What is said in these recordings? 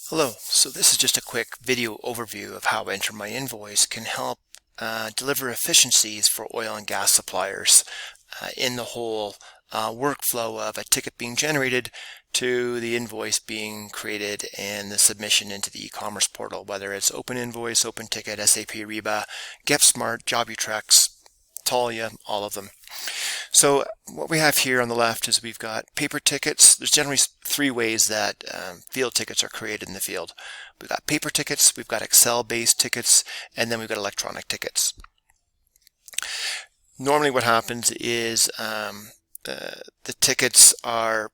Hello, so this is just a quick video overview of how Enter My Invoice can help deliver efficiencies for oil and gas suppliers in the whole workflow of a ticket being generated to the invoice being created and the submission into the e-commerce portal, whether it's Open Invoice, Open Ticket, SAP Ariba, GEP Smart, Jobutrax, Talia, all of them. So what we have here on the left is we've got paper tickets. There's generally three ways that field tickets are created in the field. We've got paper tickets, we've got Excel-based tickets, and then we've got electronic tickets. Normally what happens is the tickets are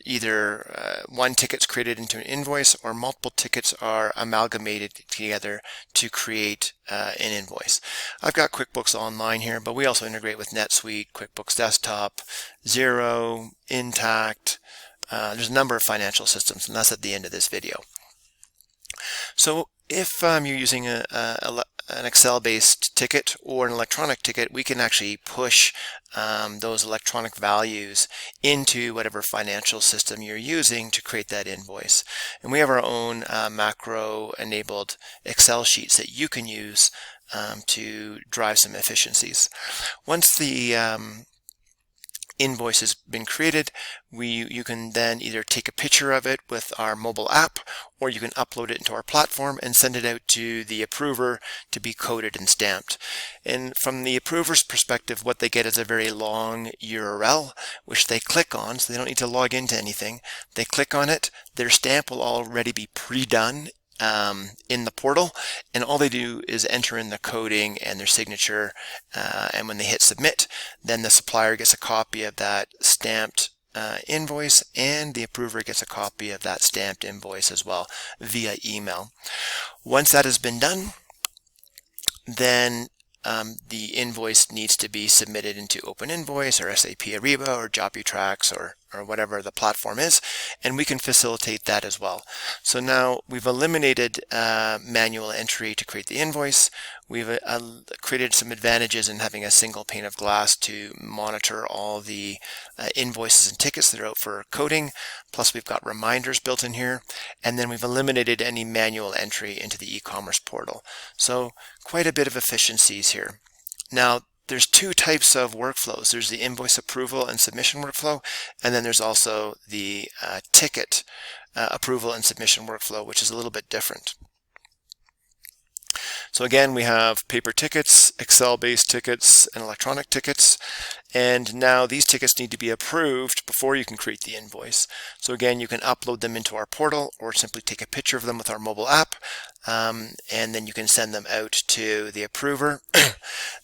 either one ticket's created into an invoice or multiple tickets are amalgamated together to create an invoice. I've got QuickBooks Online here, but we also integrate with NetSuite, QuickBooks Desktop, Xero, Intacct. There's a number of financial systems, and that's at the end of this video. So if you're using an Excel-based ticket or an electronic ticket, we can actually push those electronic values into whatever financial system you're using to create that invoice. And we have our own macro-enabled Excel sheets that you can use to drive some efficiencies. Once the invoice has been created, you can then either take a picture of it with our mobile app, or you can upload it into our platform and send it out to the approver to be coded and stamped. And from the approver's perspective, what they get is a very long URL which they click on, so they don't need to log into anything. They click on it, their stamp will already be pre-done in the portal, and all they do is enter in the coding and their signature, and when they hit submit, then the supplier gets a copy of that stamped invoice, and the approver gets a copy of that stamped invoice as well via email. Once that has been done, then the invoice needs to be submitted into Open Invoice or SAP Ariba or Jobutrax or whatever the platform is, and we can facilitate that as well. So now we've eliminated manual entry to create the invoice. We've created some advantages in having a single pane of glass to monitor all the invoices and tickets that are out for coding. Plus we've got reminders built in here, and then we've eliminated any manual entry into the e-commerce portal. So quite a bit of efficiencies here. Now there's two types of workflows. There's the invoice approval and submission workflow, and then there's also the ticket approval and submission workflow, which is a little bit different. So again, we have paper tickets, Excel-based tickets, and electronic tickets. And now these tickets need to be approved before you can create the invoice. So again, you can upload them into our portal or simply take a picture of them with our mobile app, and then you can send them out to the approver.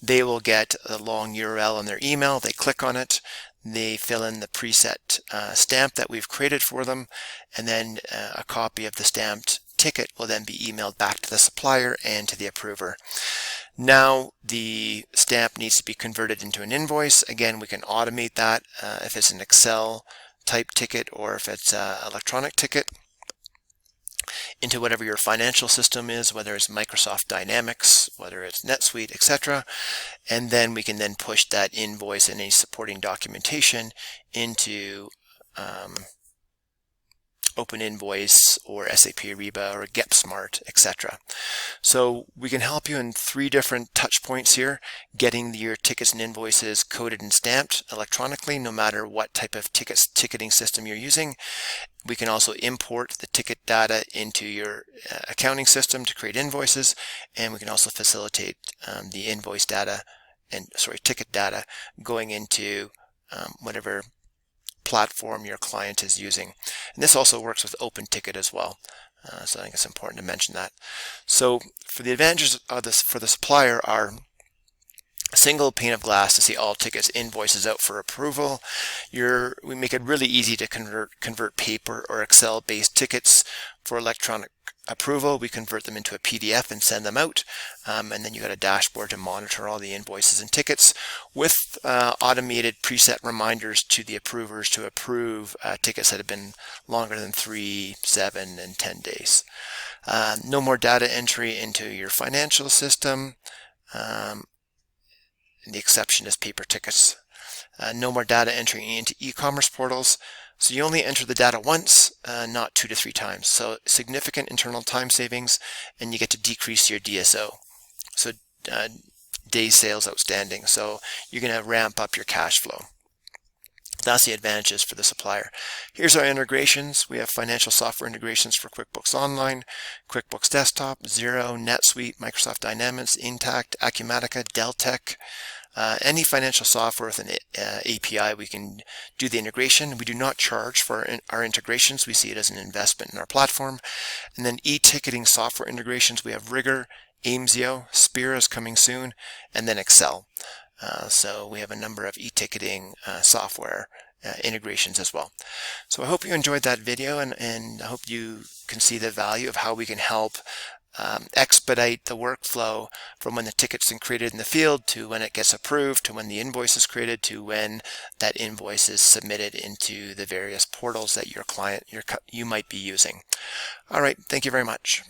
They will get a long URL in their email. They click on it. They fill in the preset stamp that we've created for them, and then a copy of the stamped ticket will then be emailed back to the supplier and to the approver. Now the stamp needs to be converted into an invoice. Again, we can automate that if it's an Excel type ticket or if it's an electronic ticket, into whatever your financial system is, whether it's Microsoft Dynamics, whether it's NetSuite, etc. And then we can then push that invoice and any supporting documentation into Open Invoice or SAP Ariba or GEP Smart, etc. So we can help you in three different touch points here, getting your tickets and invoices coded and stamped electronically, no matter what type of ticketing system you're using. We can also import the ticket data into your accounting system to create invoices, and we can also facilitate the invoice data ticket data going into whatever platform your client is using. And this also works with Open Ticket as well. So I think it's important to mention that. So for the advantages of this for the supplier are a single pane of glass to see all tickets, invoices out for approval. We make it really easy to convert paper or Excel-based tickets for electronic approval. We convert them into a PDF and send them out, and then you got a dashboard to monitor all the invoices and tickets with automated preset reminders to the approvers to approve tickets that have been longer than 3, 7, and 10 days. No more data entry into your financial system. The exception is paper tickets. No more data entry into e-commerce portals. So you only enter the data once, not 2 to 3 times. So significant internal time savings, and you get to decrease your DSO. So days sales outstanding. So you're going to ramp up your cash flow. That's the advantages for the supplier. Here's our integrations. We have financial software integrations for QuickBooks Online, QuickBooks Desktop, Xero, NetSuite, Microsoft Dynamics, Intacct, Acumatica, Deltek. Any financial software with an API, we can do the integration. We do not charge for our integrations. We see it as an investment in our platform. And then e-ticketing software integrations, we have Rigor, Aimsio, Spira is coming soon, and then Excel. So we have a number of e-ticketing software integrations as well. So I hope you enjoyed that video, and I hope you can see the value of how we can help expedite the workflow from when the ticket's created in the field to when it gets approved, to when the invoice is created, to when that invoice is submitted into the various portals that your client, you might be using. All right, thank you very much.